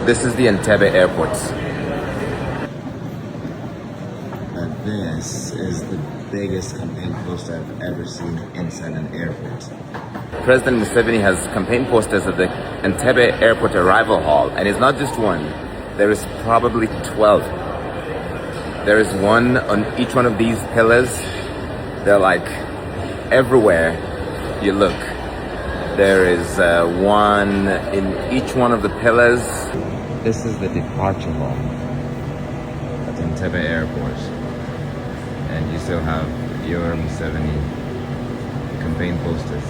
This is the Entebbe airport. This is the biggest campaign poster I've ever seen inside an airport. President Museveni has campaign posters at the Entebbe airport arrival hall, and it's not just one. There is probably 12. There is one on each one of these pillars. They're like everywhere you look. There is one in each one of the pillars. This is the departure hall at Entebbe airport. And you still have your Museveni campaign posters.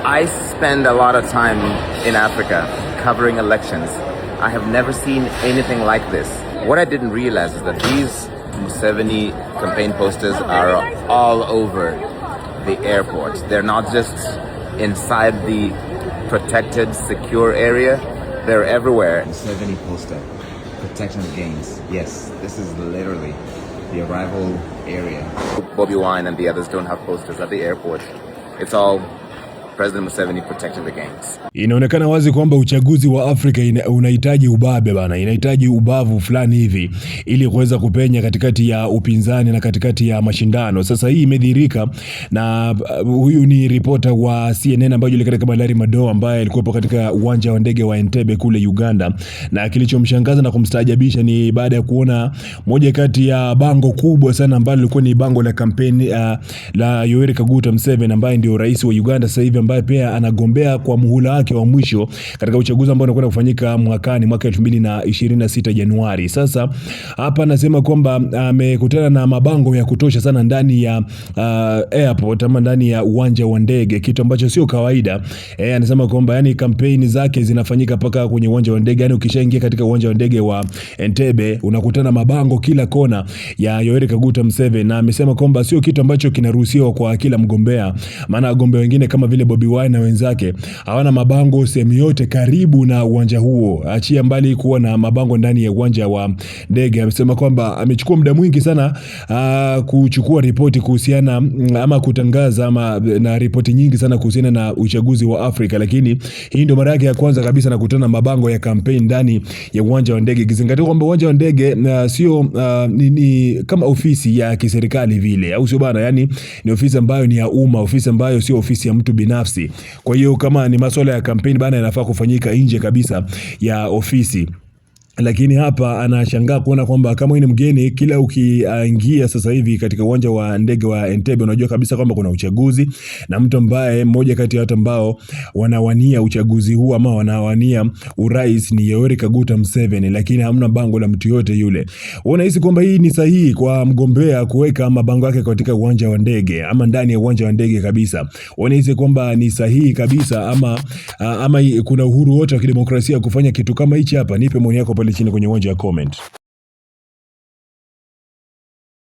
I spend a lot of time in Africa covering elections. I have never seen anything like this. What I didn't realize is that these Museveni campaign posters are all over the airport. They're not just inside the protected, secure area. They're everywhere. Museveni poster, protection of gains. Yes, this is literally the arrival area. Bobi Wine and the others don't have posters at the airport. It's all President Museveni protecting the gains. Inaonekana wazi kwamba uchaguzi wa Afrika unahitaji ubabe bana, inahitaji ubavu fulani hivi ili kuweza kupenya katikati ya upinzani na katikati ya mashindano. Sasa hii imedhihirika na huyu ni reporter wa CNN ambaye yulikata kama Larry Madowo, ambaye alikuwa katika uwanja wa ndege wa Entebbe kule Uganda, na kilichomshangaza na kumstaajabisha ni baada ya kuona moja kati ya bango kubwa sana ambalo lilikuwa ni bango la kampeni la Yoweri Kaguta Museveni ambaye ndio rais wa Uganda sasa hivi, ambaye pia anagombea kwa muhula wake wa mwisho katika uchaguzi ambao unakwenda kufanyika mwaka 2026 Januari. Sasa hapa anasema kwamba amekutana na mabango ya kutosha sana ndani ya airport ama ndani ya uwanja wa ndege, kitu ambacho sio kawaida. Anasema kwamba yani kampeni zake zinafanyika paka kwenye uwanja wa ndege. Yani ukishaingia katika uwanja wa ndege wa Entebbe unakutana mabango kila kona ya Yoweri Kaguta Museveni, na amesema kwamba sio kitu ambacho kinaruhusiwa kwa kila mgombea, maana wagombea wengine kama vile Bobi Wine na wenzake hawana mabango sehemu yote karibu na uwanja huo, achia mbali kuwa na mabango ndani ya uwanja wa ndege. Amesema kwamba amechukua muda mwingi sana kuchukua ripoti kuhusiana ama kutangaza ama na ripoti nyingi sana kuhusiana na uchaguzi wa Afrika, lakini hii ndio mara yake ya kwanza kabisa na kutana mabango ya kampeni ndani ya uwanja wa ndege, kizingatia kwamba uwanja wa ndege sio ni kama ofisi ya kiserikali vile, au sio bana? Yani ni ofisi ambayo ni ya umma, ofisi ambayo sio ofisi ya mtu binafsi. Kwa hiyo kama ni masuala ya kampeni bana, yanafaa kufanyika nje kabisa ya ofisi. Lakini hapa anashangaa kuona kwamba kama ni mgeni, kila ukiingia sasa hivi katika uwanja wa ndege wa Entebbe unajua kabisa kwamba kuna uchaguzi, na mtu ambaye mmoja kati ya watu ambao wanawania uchaguzi huu ama wanawania urais ni Yoweri Kaguta Museveni, lakini hamna bango la mtu yote yule. Unahisi kwamba hii ni sahihi kwa mgombea kuweka mabango yake katika uwanja wa ndege ama ndani ya uwanja wa ndege kabisa? Unahisi kwamba ni sahihi kabisa ama kuna uhuru wote wa kidemokrasia kufanya kitu kama hichi hapa? Nipe maoni yako pale chini kwenye uwanja wa comment.